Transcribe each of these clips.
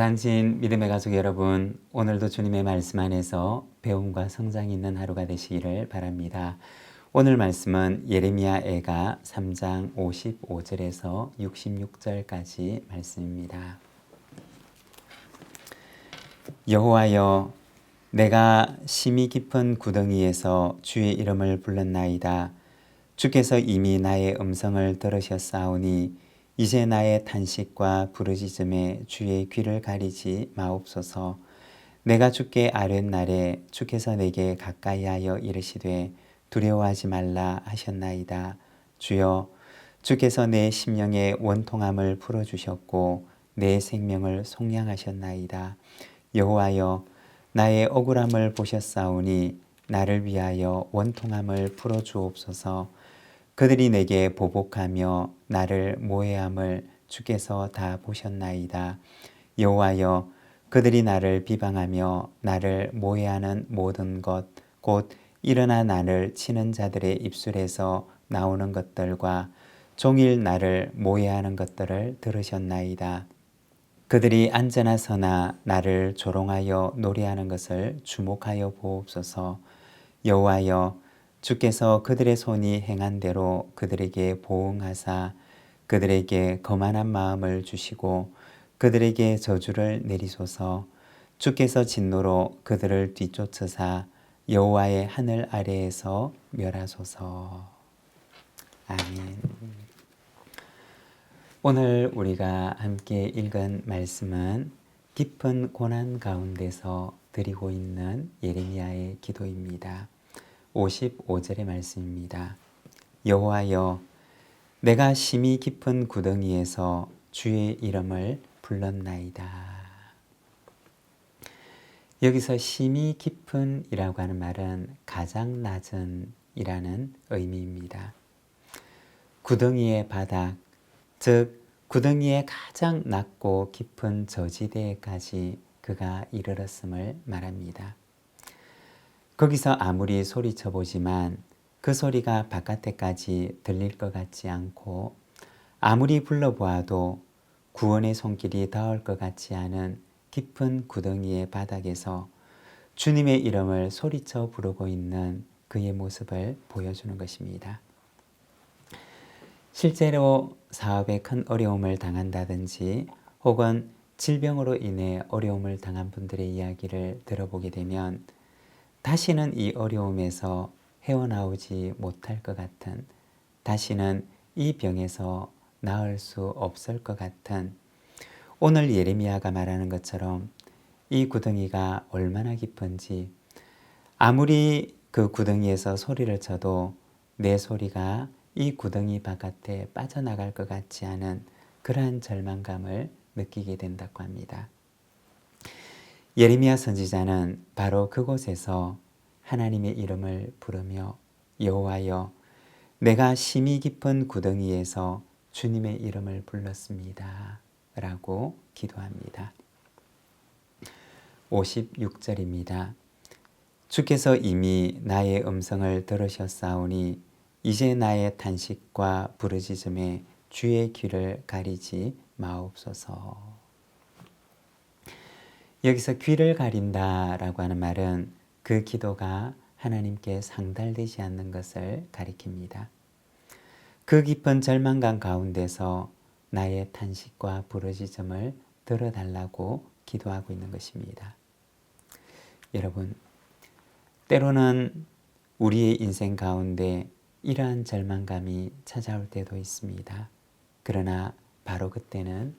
부산진 믿음의 가족 여러분, 오늘도 주님의 말씀 안에서 배움과 성장이 있는 하루가 되시기를 바랍니다. 오늘 말씀은 예레미야 애가 3장 55절에서 66절까지 말씀입니다. 여호와여, 내가 심히 깊은 구덩이에서 주의 이름을 불렀나이다. 주께서 이미 나의 음성을 들으셨사오니 이제 나의 탄식과 부르짖음에 주의 귀를 가리지 마옵소서. 내가 주께 아뢰는 날에 주께서 내게 가까이하여 이르시되 두려워하지 말라 하셨나이다. 주여, 주께서 내 심령의 원통함을 풀어주셨고 내 생명을 속량하셨나이다. 여호와여, 나의 억울함을 보셨사오니 나를 위하여 원통함을 풀어주옵소서. 그들이 내게 보복하며 나를 모해함을 주께서 다 보셨나이다. 여호와여, 그들이 나를 비방하며 나를 모해하는 모든 것, 곧 일어나 나를 치는 자들의 입술에서 나오는 것들과 종일 나를 모해하는 것들을 들으셨나이다. 그들이 앉으나 서나 나를 조롱하여 노래하는 것을 주목하여 보옵소서. 여호와여, 주께서 그들의 손이 행한 대로 그들에게 보응하사 그들에게 거만한 마음을 주시고 그들에게 저주를 내리소서. 주께서 진노로 그들을 뒤쫓으사 여호와의 하늘 아래에서 멸하소서. 아멘. 오늘 우리가 함께 읽은 말씀은 깊은 고난 가운데서 드리고 있는 예레미야의 기도입니다. 55절의 말씀입니다. 여호와여, 내가 심히 깊은 구덩이에서 주의 이름을 불렀나이다. 여기서 심히 깊은 이라고 하는 말은 가장 낮은 이라는 의미입니다. 구덩이의 바닥, 즉 구덩이의 가장 낮고 깊은 저지대까지 그가 이르렀음을 말합니다. 거기서 아무리 소리쳐 보지만 그 소리가 바깥에까지 들릴 것 같지 않고 아무리 불러보아도 구원의 손길이 닿을 것 같지 않은 깊은 구덩이의 바닥에서 주님의 이름을 소리쳐 부르고 있는 그의 모습을 보여주는 것입니다. 실제로 사업에 큰 어려움을 당한다든지 혹은 질병으로 인해 어려움을 당한 분들의 이야기를 들어보게 되면 다시는 이 어려움에서 헤어나오지 못할 것 같은, 다시는 이 병에서 나을 수 없을 것 같은, 오늘 예레미야가 말하는 것처럼 이 구덩이가 얼마나 깊은지, 아무리 그 구덩이에서 소리를 쳐도 내 소리가 이 구덩이 바깥에 빠져나갈 것 같지 않은 그러한 절망감을 느끼게 된다고 합니다. 예레미야 선지자는 바로 그곳에서 하나님의 이름을 부르며 여호와여, 내가 심히 깊은 구덩이에서 주님의 이름을 불렀습니다 라고 기도합니다. 56절입니다. 주께서 이미 나의 음성을 들으셨사오니 이제 나의 탄식과 부르짖음에 주의 귀를 가리지 마옵소서. 여기서 귀를 가린다라고 하는 말은 그 기도가 하나님께 상달되지 않는 것을 가리킵니다. 그 깊은 절망감 가운데서 나의 탄식과 부르짖음을 들어달라고 기도하고 있는 것입니다. 여러분, 때로는 우리의 인생 가운데 이러한 절망감이 찾아올 때도 있습니다. 그러나 바로 그때는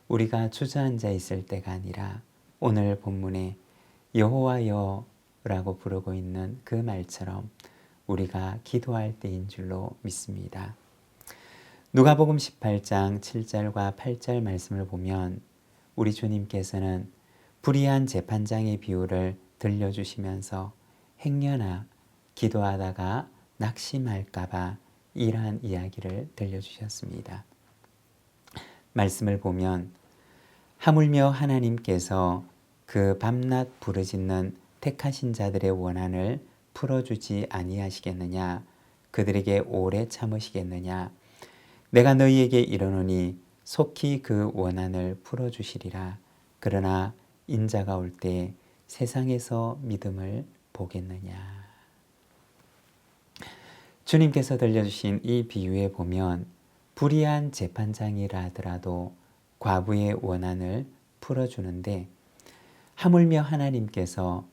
우리가 주저앉아 있을 때가 아니라 오늘 본문에 여호와여 라고 부르고 있는 그 말처럼 우리가 기도할 때인 줄로 믿습니다. 누가복음 18장 7절과 8절 말씀을 보면 우리 주님께서는 불의한 재판장의 비유를 들려주시면서 행여나 기도하다가 낙심할까봐 이러한 이야기를 들려주셨습니다. 말씀을 보면 하물며 하나님께서 그 밤낮 부르짖는 택하신 자들의 원한을 풀어주지 아니하시겠느냐? 그들에게 오래 참으시겠느냐? 내가 너희에게 이르노니 속히 그 원한을 풀어주시리라. 그러나 인자가 올 때 세상에서 믿음을 보겠느냐. 주님께서 들려주신 이 비유에 보면 불의한 재판장이라 하더라도 과부의 원한을 풀어주는데 하물며 하나님께서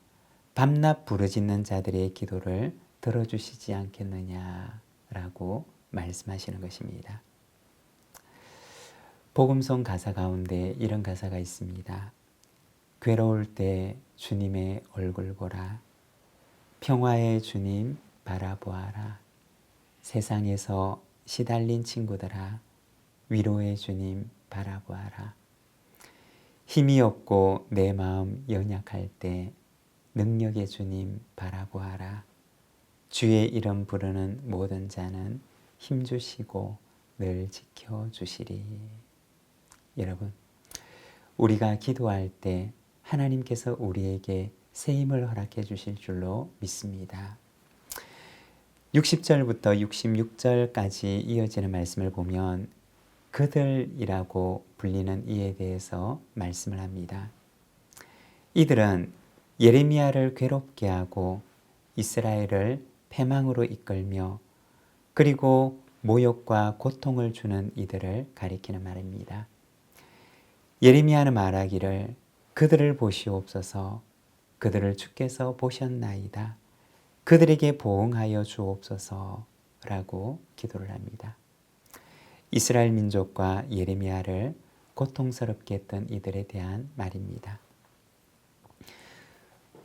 밤낮 부르짖는 자들의 기도를 들어주시지 않겠느냐라고 말씀하시는 것입니다. 복음송 가사 가운데 이런 가사가 있습니다. 괴로울 때 주님의 얼굴 보라. 평화의 주님 바라보아라. 세상에서 시달린 친구들아 위로의 주님 바라보아라. 힘이 없고 내 마음 연약할 때 능력의 주님 바라보아라. 주의 이름 부르는 모든 자는 힘주시고 늘 지켜주시리. 여러분, 우리가 기도할 때 하나님께서 우리에게 새 힘을 허락해 주실 줄로 믿습니다. 60절부터 66절까지 이어지는 말씀을 보면 그들이라고 불리는 이에 대해서 말씀을 합니다. 이들은 예레미야를 괴롭게 하고 이스라엘을 패망으로 이끌며 그리고 모욕과 고통을 주는 이들을 가리키는 말입니다. 예레미야는 말하기를 그들을 보시옵소서. 그들을 주께서 보셨나이다. 그들에게 보응하여 주옵소서 라고 기도를 합니다. 이스라엘 민족과 예레미야를 고통스럽게 했던 이들에 대한 말입니다.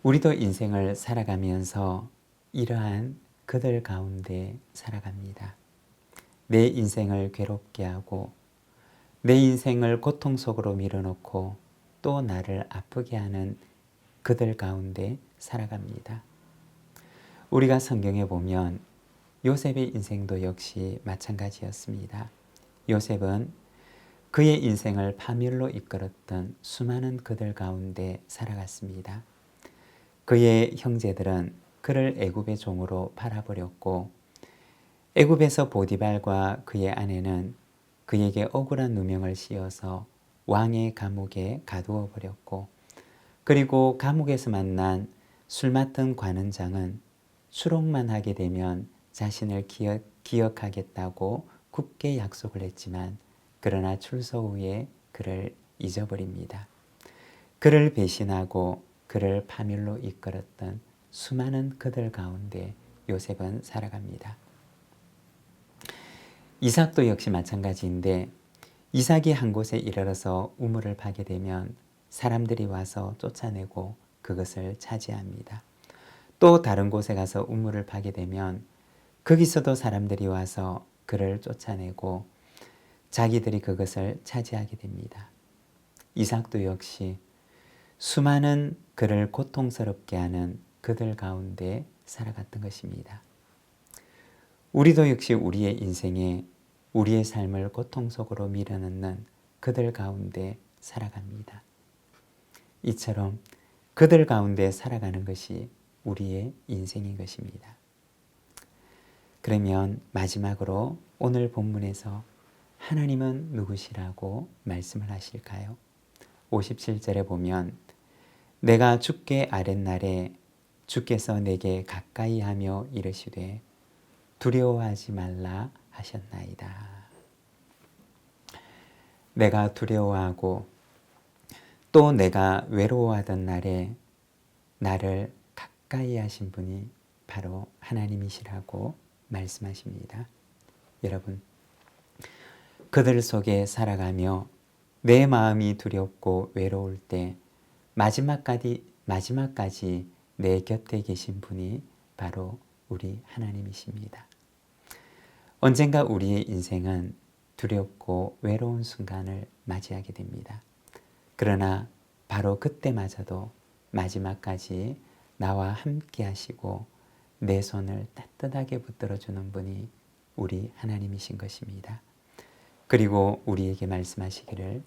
우리도 인생을 살아가면서 이러한 그들 가운데 살아갑니다. 내 인생을 괴롭게 하고 내 인생을 고통 속으로 밀어넣고 또 나를 아프게 하는 그들 가운데 살아갑니다. 우리가 성경에 보면 요셉의 인생도 역시 마찬가지였습니다. 요셉은 그의 인생을 파멸로 이끌었던 수많은 그들 가운데 살아갔습니다. 그의 형제들은 그를 애굽의 종으로 팔아버렸고 애굽에서 보디발과 그의 아내는 그에게 억울한 누명을 씌워서 왕의 감옥에 가두어 버렸고 그리고 감옥에서 만난 술 맡은 관원장은 수록만 하게 되면 자신을 기억하겠다고 굳게 약속을 했지만 그러나 출소 후에 그를 잊어버립니다. 그를 배신하고 그를 파멸로 이끌었던 수많은 그들 가운데 요셉은 살아갑니다. 이삭도 역시 마찬가지인데 이삭이 한 곳에 이르러서 우물을 파게 되면 사람들이 와서 쫓아내고 그것을 차지합니다. 또 다른 곳에 가서 우물을 파게 되면 거기서도 사람들이 와서 그를 쫓아내고 자기들이 그것을 차지하게 됩니다. 이삭도 역시 수많은 그를 고통스럽게 하는 그들 가운데 살아갔던 것입니다. 우리도 역시 우리의 인생에 우리의 삶을 고통 속으로 밀어넣는 그들 가운데 살아갑니다. 이처럼 그들 가운데 살아가는 것이 우리의 인생인 것입니다. 그러면 마지막으로 오늘 본문에서 하나님은 누구시라고 말씀을 하실까요? 57절에 보면 내가 주께 아랫날에 주께서 내게 가까이 하며 이르시되 두려워하지 말라 하셨나이다. 내가 두려워하고 또 내가 외로워하던 날에 나를 가까이 하신 분이 바로 하나님이시라고 말씀하십니다. 여러분, 그들 속에 살아가며 내 마음이 두렵고 외로울 때 마지막까지 내 곁에 계신 분이 바로 우리 하나님이십니다. 언젠가 우리의 인생은 두렵고 외로운 순간을 맞이하게 됩니다. 그러나 바로 그때마저도 마지막까지 나와 함께 하시고 내 손을 따뜻하게 붙들어 주는 분이 우리 하나님이신 것입니다. 그리고 우리에게 말씀하시기를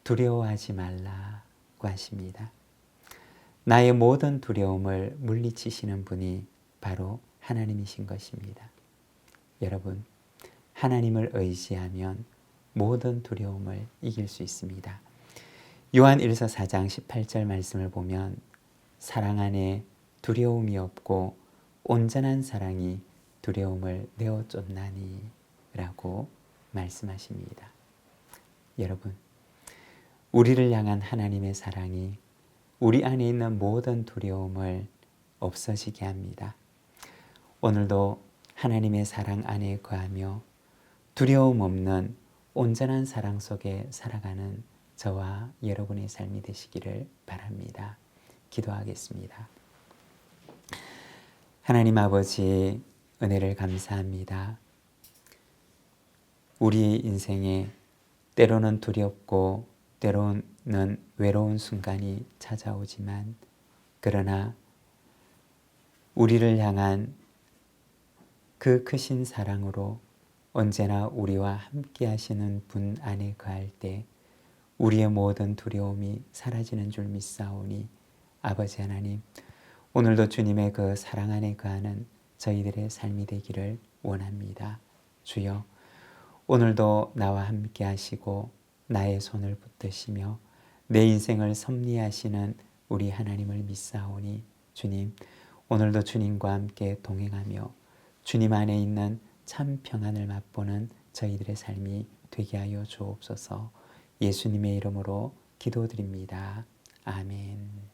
두려워하지 말라고 하십니다. 나의 모든 두려움을 물리치시는 분이 바로 하나님이신 것입니다. 여러분, 하나님을 의지하면 모든 두려움을 이길 수 있습니다. 요한 1서 4장 18절 말씀을 보면 사랑 안에 두려움이 없고 온전한 사랑이 두려움을 내어 쫓나니 라고 말씀하십니다. 여러분, 우리를 향한 하나님의 사랑이 우리 안에 있는 모든 두려움을 없어지게 합니다. 오늘도 하나님의 사랑 안에 거하며 두려움 없는 온전한 사랑 속에 살아가는 저와 여러분의 삶이 되시기를 바랍니다. 기도하겠습니다. 하나님 아버지, 은혜를 감사합니다. 우리 인생에 때로는 두렵고 때로는 외로운 순간이 찾아오지만 그러나 우리를 향한 그 크신 사랑으로 언제나 우리와 함께 하시는 분 안에 거할 때 우리의 모든 두려움이 사라지는 줄 믿사오니 아버지 하나님, 오늘도 주님의 그 사랑 안에 거하는 저희들의 삶이 되기를 원합니다. 주여, 오늘도 나와 함께 하시고 나의 손을 붙드시며 내 인생을 섭리하시는 우리 하나님을 믿사오니 주님, 오늘도 주님과 함께 동행하며 주님 안에 있는 참 평안을 맛보는 저희들의 삶이 되게 하여 주옵소서. 예수님의 이름으로 기도드립니다. 아멘.